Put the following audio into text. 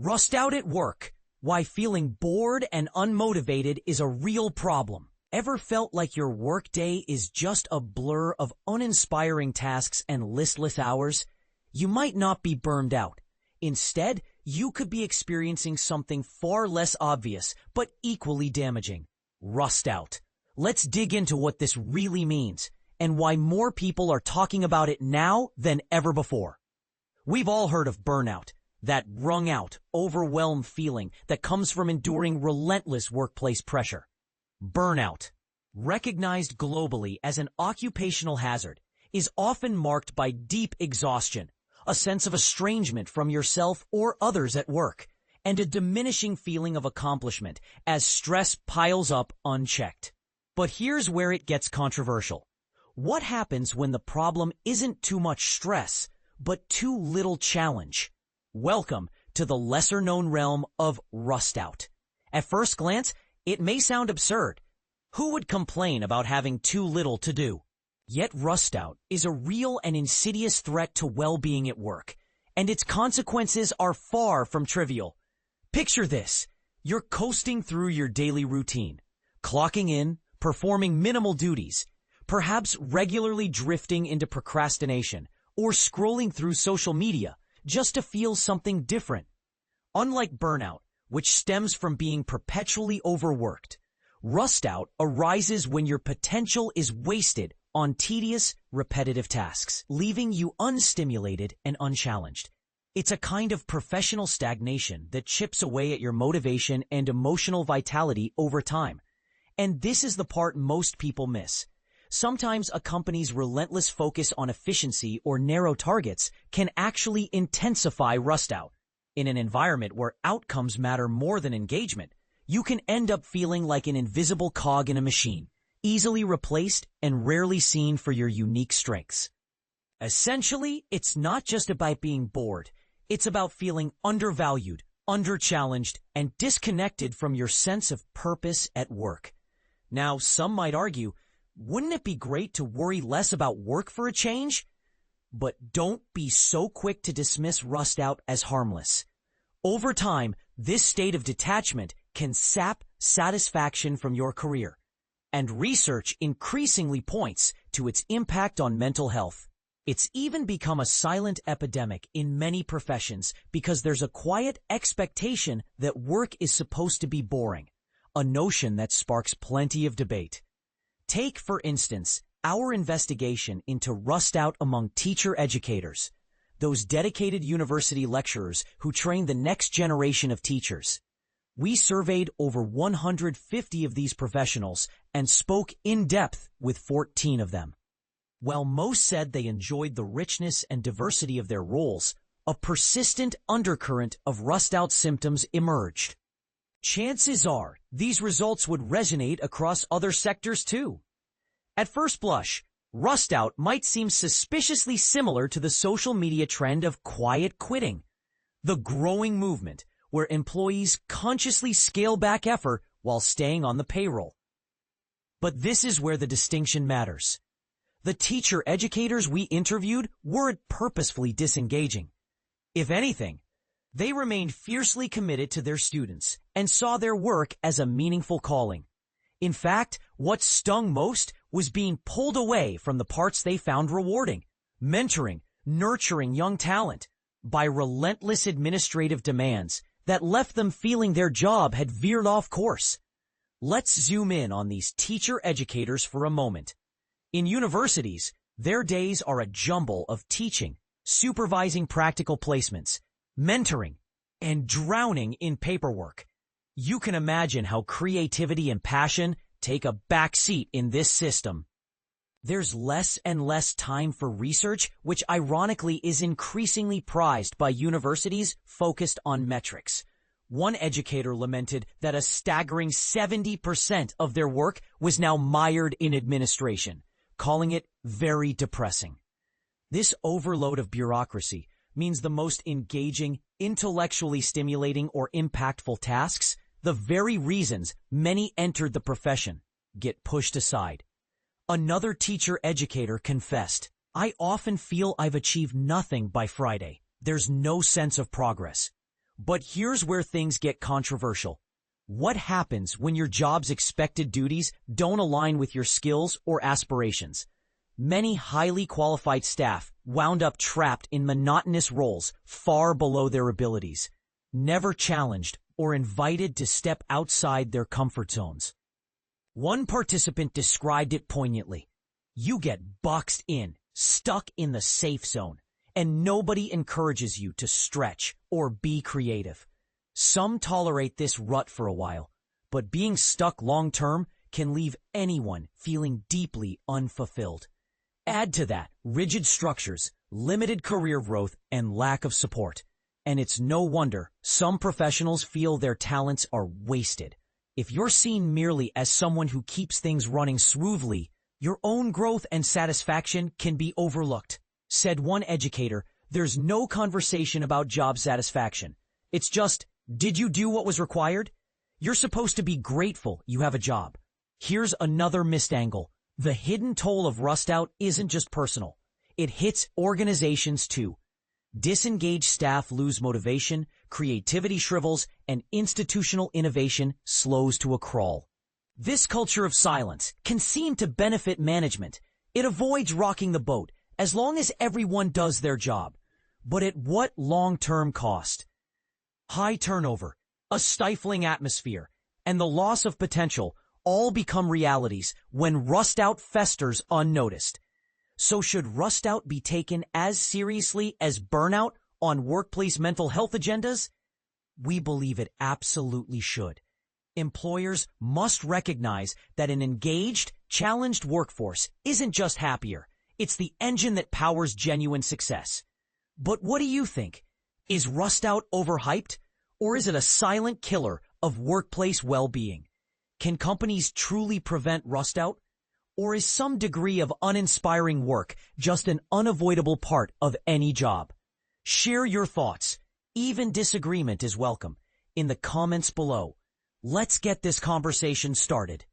Rust out at work. Why feeling bored and unmotivated is a real problem. Ever felt like your workday is just a blur of uninspiring tasks and listless hours? You might not be burned out. Instead, you could be experiencing something far less obvious, but equally damaging. Rust out. Let's dig into what this really means and why more people are talking about it now than ever before. We've all heard of burnout. That wrung out, overwhelmed feeling that comes from enduring relentless workplace pressure. Burnout, recognized globally as an occupational hazard, is often marked by deep exhaustion, a sense of estrangement from yourself or others at work, and a diminishing feeling of accomplishment as stress piles up unchecked. But here's where it gets controversial. What happens when the problem isn't too much stress, but too little challenge? Welcome to the lesser-known realm of rust out. At first glance, it may sound absurd. Who would complain about having too little to do? Yet rust out is a real and insidious threat to well-being at work, and its consequences are far from trivial. Picture this. You're coasting through your daily routine, clocking in, performing minimal duties, perhaps regularly drifting into procrastination or scrolling through social media just to feel something different. Unlike burnout, which stems from being perpetually overworked, rust out arises when your potential is wasted on tedious, repetitive tasks, leaving you unstimulated and unchallenged. It's a kind of professional stagnation that chips away at your motivation and emotional vitality over time. And this is the part most people miss. Sometimes a company's relentless focus on efficiency or narrow targets can actually intensify rust out. In an environment where outcomes matter more than engagement, you can end up feeling like an invisible cog in a machine, easily replaced and rarely seen for your unique strengths. Essentially, it's not just about being bored. It's about feeling undervalued, underchallenged, and disconnected from your sense of purpose at work. Now, some might argue, wouldn't it be great to worry less about work for a change? But don't be so quick to dismiss rust out as harmless. Over time, this state of detachment can sap satisfaction from your career, and research increasingly points to its impact on mental health. It's even become a silent epidemic in many professions because there's a quiet expectation that work is supposed to be boring, a notion that sparks plenty of debate. Take, for instance, our investigation into rust out among teacher educators, those dedicated university lecturers who train the next generation of teachers. We surveyed over 150 of these professionals and spoke in depth with 14 of them. While most said they enjoyed the richness and diversity of their roles, a persistent undercurrent of rust out symptoms emerged. Chances are these results would resonate across other sectors too. At first blush, rust out might seem suspiciously similar to the social media trend of quiet quitting, the growing movement where employees consciously scale back effort while staying on the payroll. But this is where the distinction matters. The teacher educators we interviewed weren't purposefully disengaging. If anything, they remained fiercely committed to their students and saw their work as a meaningful calling. In fact, what stung most was being pulled away from the parts they found rewarding, mentoring, nurturing young talent, by relentless administrative demands that left them feeling their job had veered off course. Let's zoom in on these teacher educators for a moment. In universities, their days are a jumble of teaching, supervising practical placements, mentoring, and drowning in paperwork. You can imagine how creativity and passion take a back seat in this system. There's less and less time for research, which ironically is increasingly prized by universities focused on metrics. One educator lamented that a staggering 70% of their work was now mired in administration, calling it very depressing. This overload of bureaucracy means the most engaging, intellectually stimulating, or impactful tasks, the very reasons many entered the profession, get pushed aside. Another teacher educator confessed, "I often feel I've achieved nothing by Friday. There's no sense of progress." But here's where things get controversial. What happens when your job's expected duties don't align with your skills or aspirations? Many highly qualified staff wound up trapped in monotonous roles far below their abilities, never challenged or invited to step outside their comfort zones. One participant described it poignantly. You get boxed in, stuck in the safe zone, and nobody encourages you to stretch or be creative. Some tolerate this rut for a while, but being stuck long-term can leave anyone feeling deeply unfulfilled. Add to that rigid structures, limited career growth, and lack of support. And it's no wonder some professionals feel their talents are wasted. If you're seen merely as someone who keeps things running smoothly, your own growth and satisfaction can be overlooked. Said one educator, there's no conversation about job satisfaction. It's just, did you do what was required? You're supposed to be grateful you have a job. Here's another missed angle. The hidden toll of Rustout isn't just personal. It hits organizations too. Disengaged staff lose motivation, creativity shrivels, and institutional innovation slows to a crawl. This culture of silence can seem to benefit management. It avoids rocking the boat as long as everyone does their job. But at what long-term cost? High turnover, a stifling atmosphere, and the loss of potential all become realities when Rustout festers unnoticed. So should Rustout be taken as seriously as burnout on workplace mental health agendas? We believe it absolutely should. Employers must recognize that an engaged, challenged workforce isn't just happier. It's the engine that powers genuine success. But what do you think? Is Rustout overhyped? Or is it a silent killer of workplace well-being? Can companies truly prevent Rustout? Or is some degree of uninspiring work just an unavoidable part of any job? Share your thoughts. Even disagreement is welcome in the comments below. Let's get this conversation started.